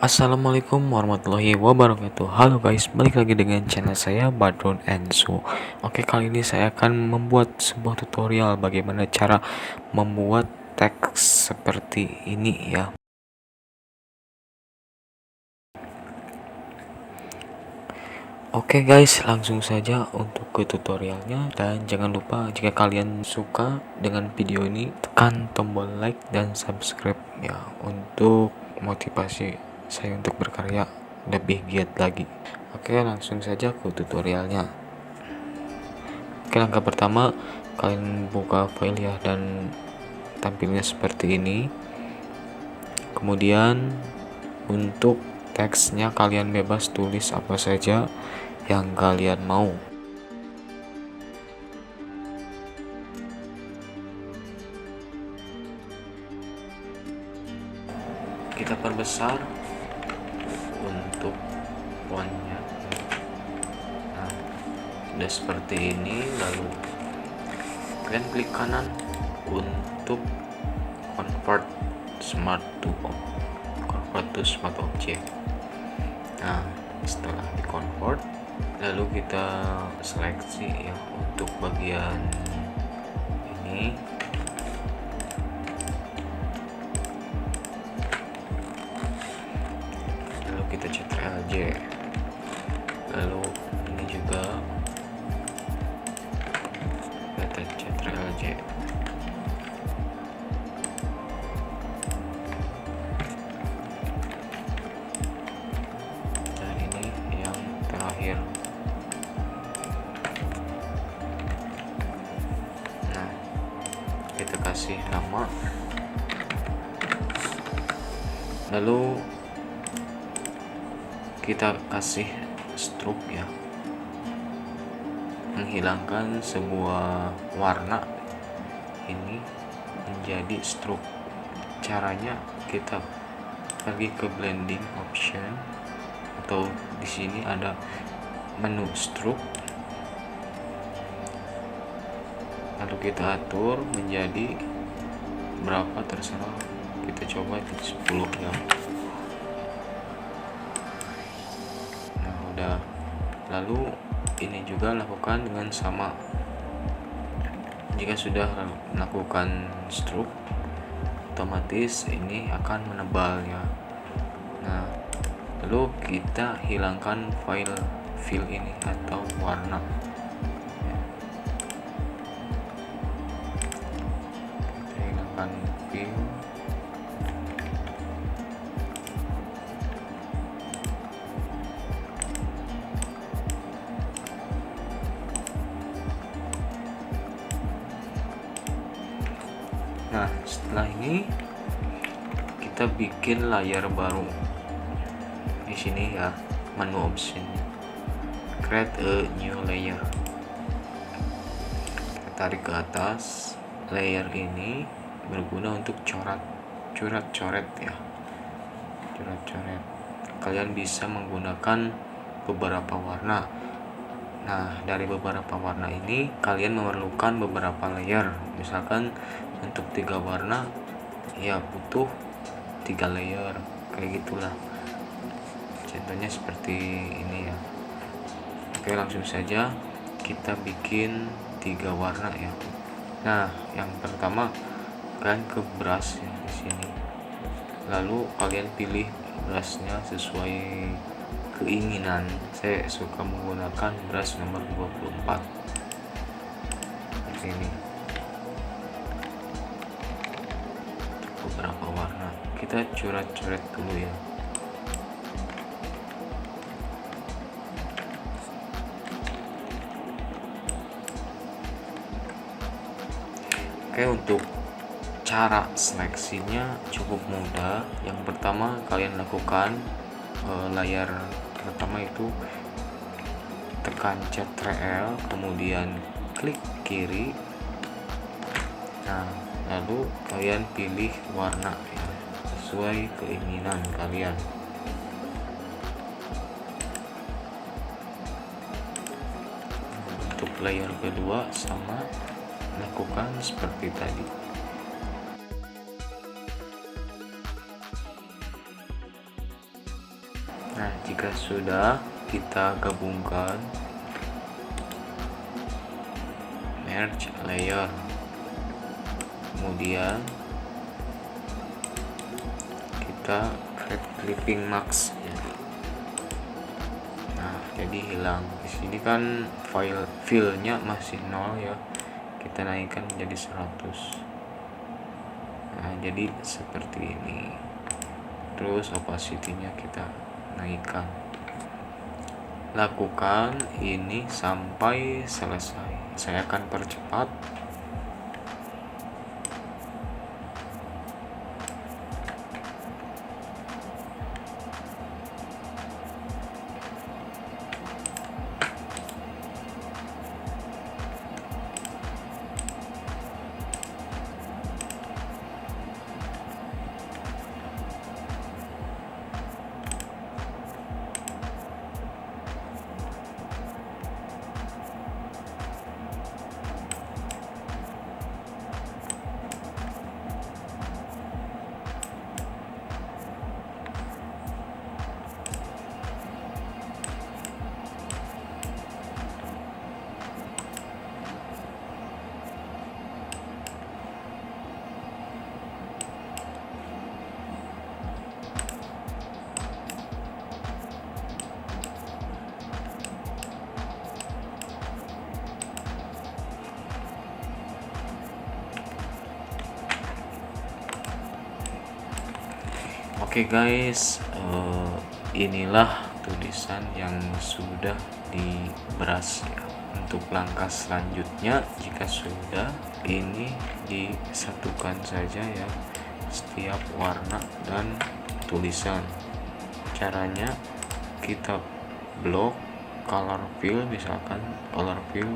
Assalamualaikum warahmatullahi wabarakatuh. Halo guys, balik lagi dengan channel saya Badrun Ensu. Oke, kali ini saya akan membuat sebuah tutorial bagaimana cara membuat teks seperti ini ya. Oke guys, langsung saja untuk ke tutorialnya. Dan jangan lupa jika kalian suka dengan video ini, tekan tombol like dan subscribe ya, untuk motivasi saya untuk berkarya lebih giat lagi. Oke, langsung saja ke tutorialnya. Oke, langkah pertama kalian buka file ya, dan tampilnya seperti ini. Kemudian untuk teksnya kalian bebas tulis apa saja yang kalian mau. Kita perbesar untuk fontnya. Nah, sudah seperti ini. Lalu kalian klik kanan untuk convert to smart object. Nah, setelah di convert, lalu kita seleksi ya untuk bagian ini. Lalu kita Ctrl+J. Lalu ini juga kita Ctrl+J. Dan ini yang terakhir. Nah, kita kasih nama. Lalu kita kasih stroke ya, menghilangkan sebuah warna ini menjadi stroke. Caranya kita pergi ke blending option, atau di sini ada menu stroke, lalu kita atur menjadi berapa terserah, kita coba di 10 ya. Nah, udah. Lalu ini juga lakukan dengan sama. Jika sudah melakukan stroke, otomatis ini akan menebal ya. Nah, lalu kita hilangkan fill ini atau warna. Kita hilangkan fill. Nah, setelah ini kita bikin layar baru. Di sini ya, menu option, create a new layer. Kita tarik ke atas. Layer ini berguna untuk coret-coret ya. Coret-coret. Kalian bisa menggunakan beberapa warna. Nah, dari beberapa warna ini kalian memerlukan beberapa layer. Misalkan untuk 3 warna ya butuh 3 layer, kayak gitulah. Contohnya seperti ini ya. Oke, langsung saja kita bikin 3 warna ya. Nah, yang pertama kalian ke brush ya di sini. Lalu kalian pilih brushnya sesuai keinginan. Saya suka menggunakan brush nomor 24 di sini. Beberapa warna kita coret-coret dulu ya. Oke, untuk cara seleksinya cukup mudah. Yang pertama kalian lakukan layar pertama itu tekan Ctrl, kemudian klik kiri. Nah, lalu kalian pilih warna ya, sesuai keinginan kalian. Untuk layer kedua sama, lakukan seperti tadi. Nah, jika sudah, kita gabungkan, merge layer, kemudian kita create clipping mask ya. Nah, jadi hilang. Di sini kan filenya masih 0 ya, kita naikkan menjadi 100. Nah, jadi seperti ini. Terus opacity-nya kita naikkan. Lakukan ini sampai selesai. Saya akan percepat. Oke guys, inilah tulisan yang sudah diberas ya. Untuk langkah selanjutnya, jika sudah, ini disatukan saja ya, setiap warna dan tulisan. Caranya kita blok color fill, misalkan color fill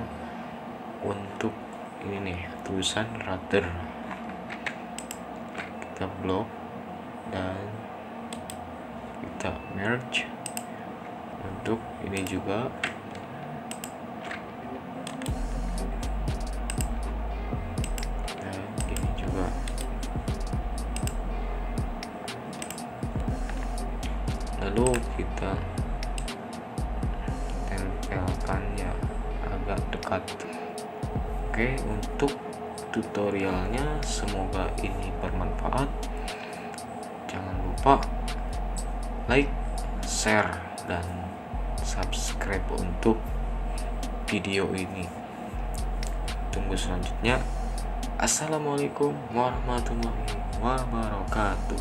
untuk ini nih, tulisan rather, kita blok dan kita merge. Untuk ini juga dan ini juga. Lalu kita tempelkan ya agak dekat. Oke, untuk tutorialnya semoga ini bermanfaat. Jangan lupa like, share, dan subscribe untuk video ini. Tunggu selanjutnya. Assalamualaikum warahmatullahi wabarakatuh.